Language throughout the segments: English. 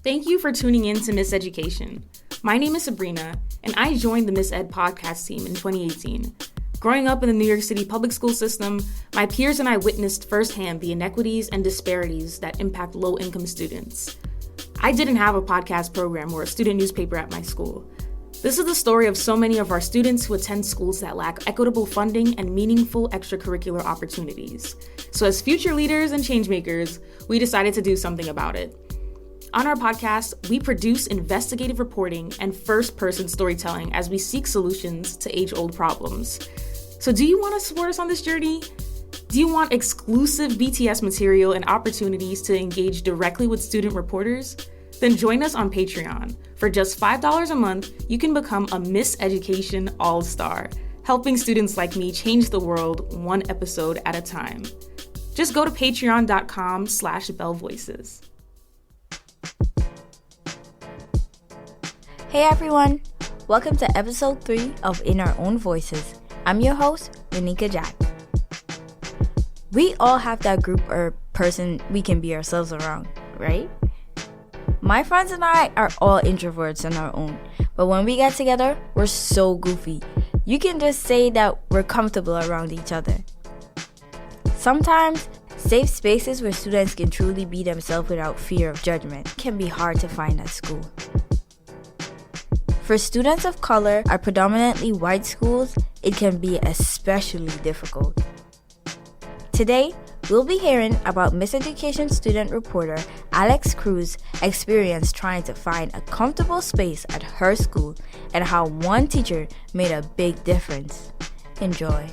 Thank you for tuning in to Miseducation. My name is Sabrina, and I joined the Miss Ed podcast team in 2018. Growing up in the New York City public school system, my peers and I witnessed firsthand the inequities and disparities that impact low-income students. I didn't have a podcast program or a student newspaper at my school. This is the story of so many of our students who attend schools that lack equitable funding and meaningful extracurricular opportunities. So as future leaders and changemakers, we decided to do something about it. On our podcast, we produce investigative reporting and first-person storytelling as we seek solutions to age-old problems. So do you want to support us on this journey? Do you want exclusive BTS material and opportunities to engage directly with student reporters? Then join us on Patreon. For just $5 a month, you can become a Miseducation All-Star, helping students like me change the world one episode at a time. Just go to patreon.com/bellvoices. Hey everyone! Welcome to episode 3 of In Our Own Voices. I'm your host, Renika Jack. We all have that group or person we can be ourselves around, right? My friends and I are all introverts on our own, but when we get together, we're so goofy. You can just say that we're comfortable around each other. Sometimes, safe spaces where students can truly be themselves without fear of judgment can be hard to find at school. For students of color at predominantly white schools, it can be especially difficult. Today, we'll be hearing about Miseducation student reporter Alex Cruz's experience trying to find a comfortable space at her school and how one teacher made a big difference. Enjoy.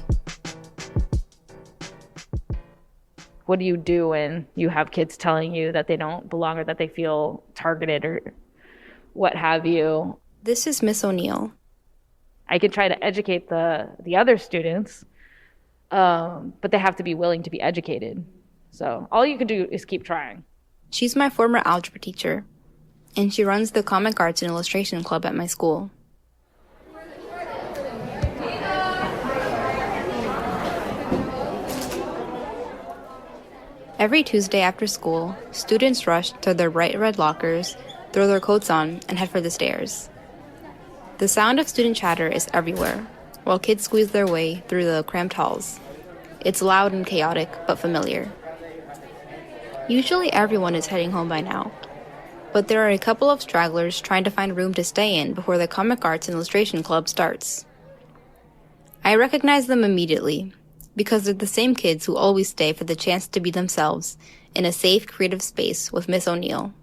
What do you do when you have kids telling you that they don't belong or that they feel targeted or what have you? This is Miss O'Neill. I can try to educate the other students, but they have to be willing to be educated. So all you can do is keep trying. She's my former algebra teacher, and she runs the Comic Arts and Illustration Club at my school. Every Tuesday after school, students rush to their bright red lockers, throw their coats on, and head for the stairs. The sound of student chatter is everywhere, while kids squeeze their way through the cramped halls. It's loud and chaotic, but familiar. Usually everyone is heading home by now, but there are a couple of stragglers trying to find room to stay in before the Comic Arts and Illustration Club starts. I recognize them immediately, because they're the same kids who always stay for the chance to be themselves in a safe, creative space with Miss O'Neill,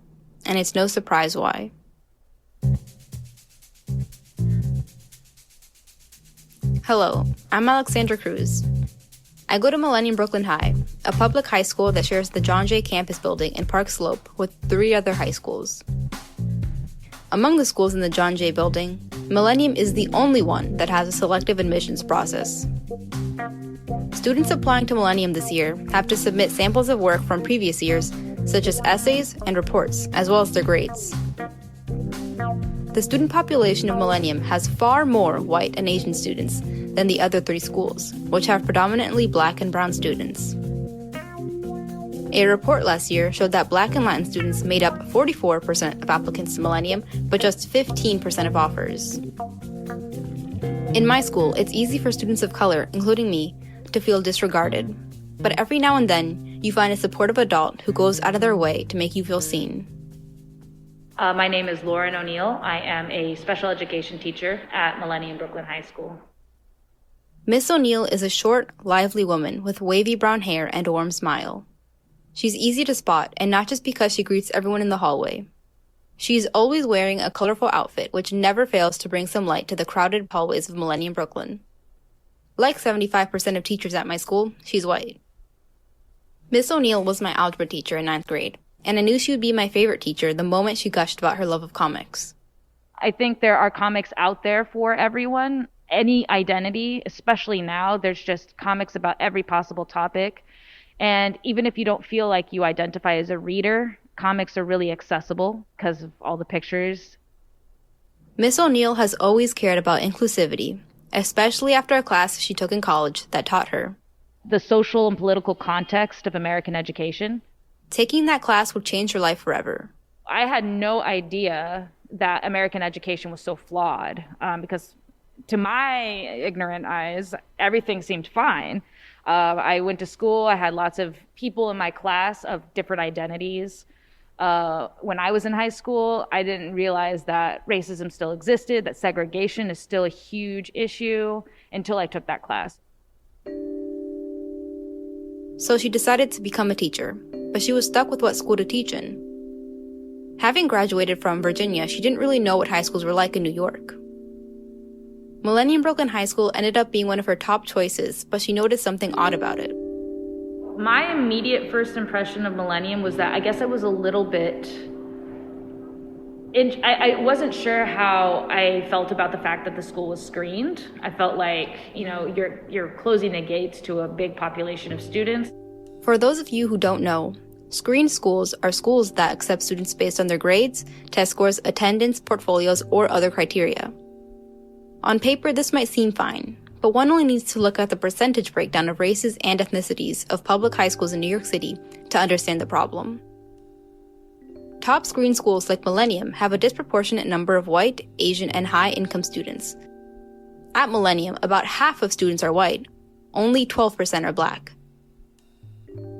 and it's no surprise why. Hello, I'm Alexandra Cruz. I go to Millennium Brooklyn High, a public high school that shares the John Jay campus building in Park Slope with 3 other high schools. Among the schools in the John Jay building, Millennium is the only one that has a selective admissions process. Students applying to Millennium this year have to submit samples of work from previous years, such as essays and reports, as well as their grades. The student population of Millennium has far more white and Asian students than the other 3 schools, which have predominantly black and brown students. A report last year showed that black and Latin students made up 44% of applicants to Millennium, but just 15% of offers. In my school, it's easy for students of color, including me, to feel disregarded. But every now and then, you find a supportive adult who goes out of their way to make you feel seen. My name is Lauren O'Neill. I am a special education teacher at Millennium Brooklyn High School. Miss O'Neill is a short, lively woman with wavy brown hair and a warm smile. She's easy to spot, and not just because she greets everyone in the hallway. She's always wearing a colorful outfit which never fails to bring some light to the crowded hallways of Millennium Brooklyn. Like 75% of teachers at my school, she's white. Miss O'Neill was my algebra teacher in 9th grade, and I knew she would be my favorite teacher the moment she gushed about her love of comics. I think there are comics out there for everyone, any identity, especially now. There's just comics about every possible topic. And even if you don't feel like you identify as a reader, comics are really accessible because of all the pictures. Miss O'Neill has always cared about inclusivity, especially after a class she took in college that taught her. The social and political context of American education. Taking that class would change her life forever. I had no idea that American education was so flawed, because to my ignorant eyes, everything seemed fine. I went to school. I had lots of people in my class of different identities. When I was in high school, I didn't realize that racism still existed, that segregation is still a huge issue until I took that class. So she decided to become a teacher, but she was stuck with what school to teach in. Having graduated from Virginia, she didn't really know what high schools were like in New York. Millennium Brooklyn High School ended up being one of her top choices, but she noticed something odd about it. My immediate first impression of Millennium was that I guess I was a little bit... I wasn't sure how I felt about the fact that the school was screened. I felt like, you're closing the gates to a big population of students. For those of you who don't know, screened schools are schools that accept students based on their grades, test scores, attendance, portfolios, or other criteria. On paper, this might seem fine, but one only needs to look at the percentage breakdown of races and ethnicities of public high schools in New York City to understand the problem. Top screen schools like Millennium have a disproportionate number of white, Asian, and high-income students. At Millennium, about half of students are white. Only 12% are black.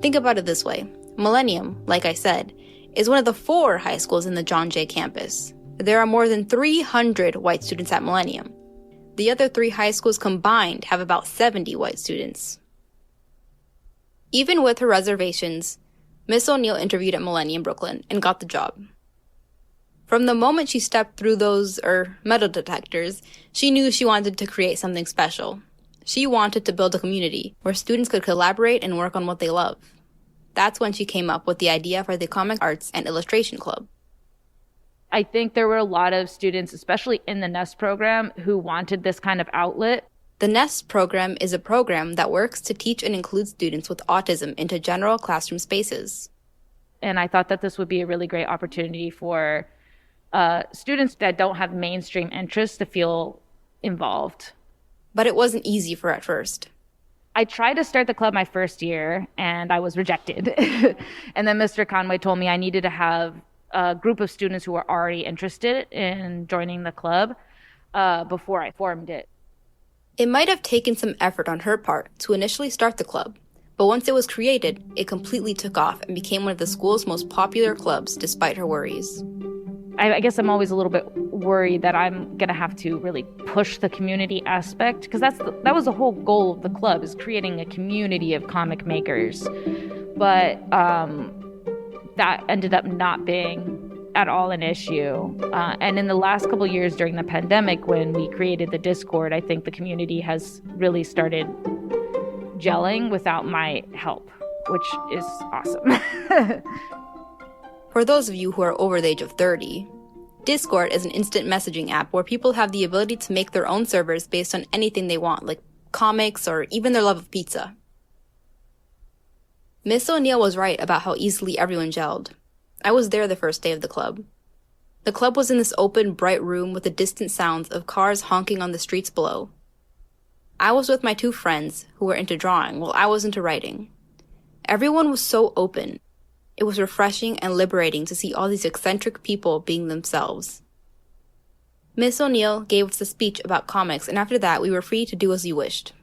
Think about it this way. Millennium, like I said, is one of the 4 high schools in the John Jay campus. There are more than 300 white students at Millennium. The other 3 high schools combined have about 70 white students. Even with her reservations, Miss O'Neill interviewed at Millennium Brooklyn and got the job. From the moment she stepped through those, metal detectors, she knew she wanted to create something special. She wanted to build a community where students could collaborate and work on what they love. That's when she came up with the idea for the Comic Arts and Illustration Club. I think there were a lot of students, especially in the NEST program, who wanted this kind of outlet. The NEST program is a program that works to teach and include students with autism into general classroom spaces. And I thought that this would be a really great opportunity for students that don't have mainstream interests to feel involved. But it wasn't easy for her at first. I tried to start the club my first year, and I was rejected. And then Mr. Conway told me I needed to have a group of students who were already interested in joining the club before I formed it. It might have taken some effort on her part to initially start the club, but once it was created, it completely took off and became one of the school's most popular clubs despite her worries. I guess I'm always a little bit worried that I'm going to have to really push the community aspect, because that was the whole goal of the club, is creating a community of comic makers. But that ended up not being at all an issue. And in the last couple of years during the pandemic, when we created the Discord, I think the community has really started gelling without my help, which is awesome. For those of you who are over the age of 30, Discord is an instant messaging app where people have the ability to make their own servers based on anything they want, like comics or even their love of pizza. Miss O'Neill was right about how easily everyone gelled. I was there the first day of the club. The club was in this open, bright room with the distant sounds of cars honking on the streets below. I was with my 2 friends who were into drawing while I was into writing. Everyone was so open. It was refreshing and liberating to see all these eccentric people being themselves. Miss O'Neill gave us a speech about comics, and after that we were free to do as we wished.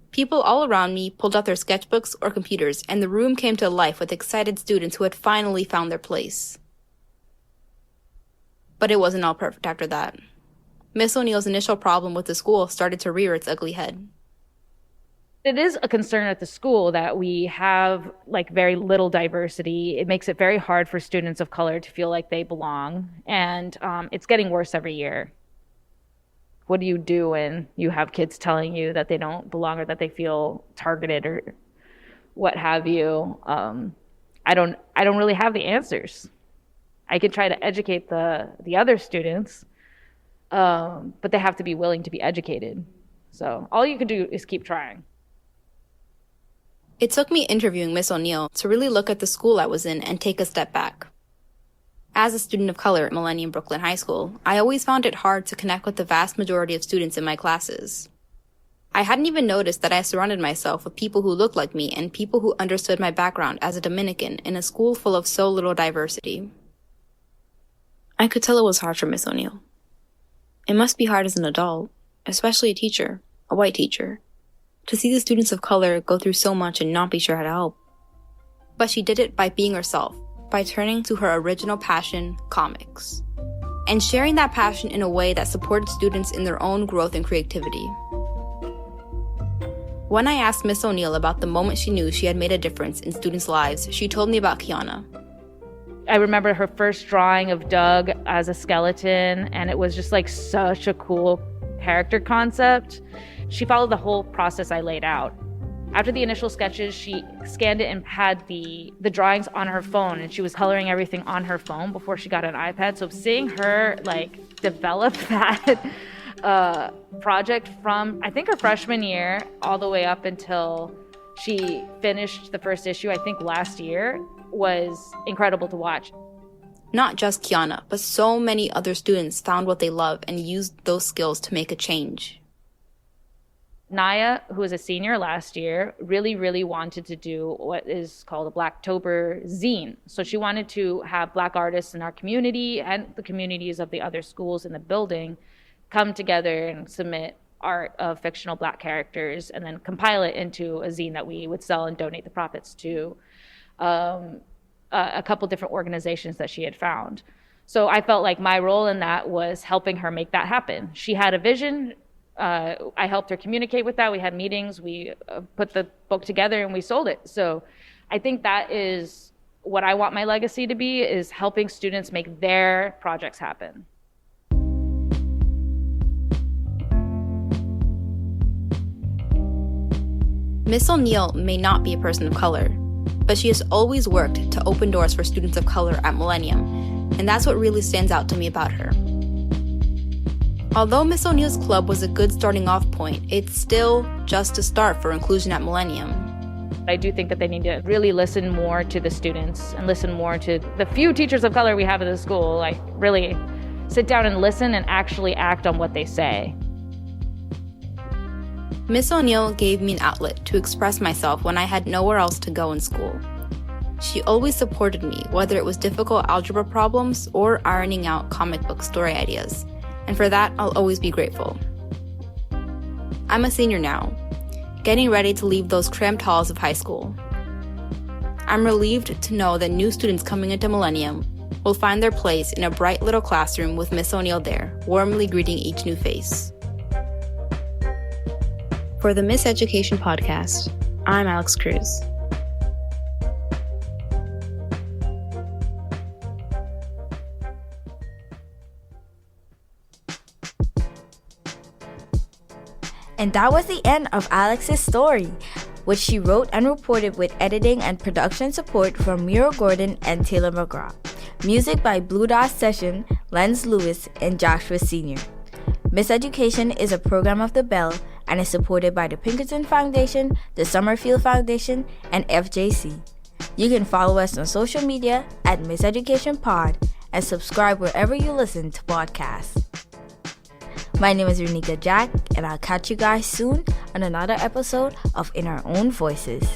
People all around me pulled out their sketchbooks or computers, and the room came to life with excited students who had finally found their place. But it wasn't all perfect after that. Miss O'Neill's initial problem with the school started to rear its ugly head. It is a concern at the school that we have very little diversity. It makes it very hard for students of color to feel like they belong, and it's getting worse every year. What do you do when you have kids telling you that they don't belong or that they feel targeted or what have you? I don't really have the answers. I can try to educate the other students, but they have to be willing to be educated. So all you can do is keep trying. It took me interviewing Miss O'Neill to really look at the school I was in and take a step back. As a student of color at Millennium Brooklyn High School, I always found it hard to connect with the vast majority of students in my classes. I hadn't even noticed that I surrounded myself with people who looked like me and people who understood my background as a Dominican in a school full of so little diversity. I could tell it was hard for Miss O'Neill. It must be hard as an adult, especially a teacher, a white teacher, to see the students of color go through so much and not be sure how to help. But she did it by being herself, by turning to her original passion, comics, and sharing that passion in a way that supported students in their own growth and creativity. When I asked Miss O'Neill about the moment she knew she had made a difference in students' lives, she told me about Kiana. I remember her first drawing of Doug as a skeleton, and it was just like such a cool character concept. She followed the whole process I laid out. After the initial sketches, she scanned it and had the drawings on her phone, and she was coloring everything on her phone before she got an iPad. So seeing her like develop that project from, I think, her freshman year all the way up until she finished the first issue, I think last year, was incredible to watch. Not just Kiana, but so many other students found what they love and used those skills to make a change. Naya, who was a senior last year, really wanted to do what is called a Blacktober zine. So she wanted to have Black artists in our community and the communities of the other schools in the building come together and submit art of fictional Black characters and then compile it into a zine that we would sell and donate the profits to a couple different organizations that she had found. So I felt like my role in that was helping her make that happen. She had a vision. I helped her communicate with that. We had meetings. We put the book together and we sold it. So I think that is what I want my legacy to be, is helping students make their projects happen. Miss O'Neill may not be a person of color, but she has always worked to open doors for students of color at Millennium, and that's what really stands out to me about her. Although Miss O'Neill's club was a good starting off point, it's still just a start for inclusion at Millennium. I do think that they need to really listen more to the students and listen more to the few teachers of color we have at the school. Like, really sit down and listen and actually act on what they say. Miss O'Neill gave me an outlet to express myself when I had nowhere else to go in school. She always supported me, whether it was difficult algebra problems or ironing out comic book story ideas, and for that, I'll always be grateful. I'm a senior now, getting ready to leave those cramped halls of high school. I'm relieved to know that new students coming into Millennium will find their place in a bright little classroom with Miss O'Neill there, warmly greeting each new face. For the Miseducation podcast, I'm Alex Cruz. And that was the end of Alex's story, which she wrote and reported with editing and production support from Mira Gordon and Taylor McGraw. Music by Blue Dot Session, Lenz Lewis, and Joshua Sr. Miseducation is a program of the Bell and is supported by the Pinkerton Foundation, the Summerfield Foundation, and FJC. You can follow us on social media at Miseducation Pod and subscribe wherever you listen to podcasts. My name is Renika Jack, and I'll catch you guys soon on another episode of In Our Own Voices.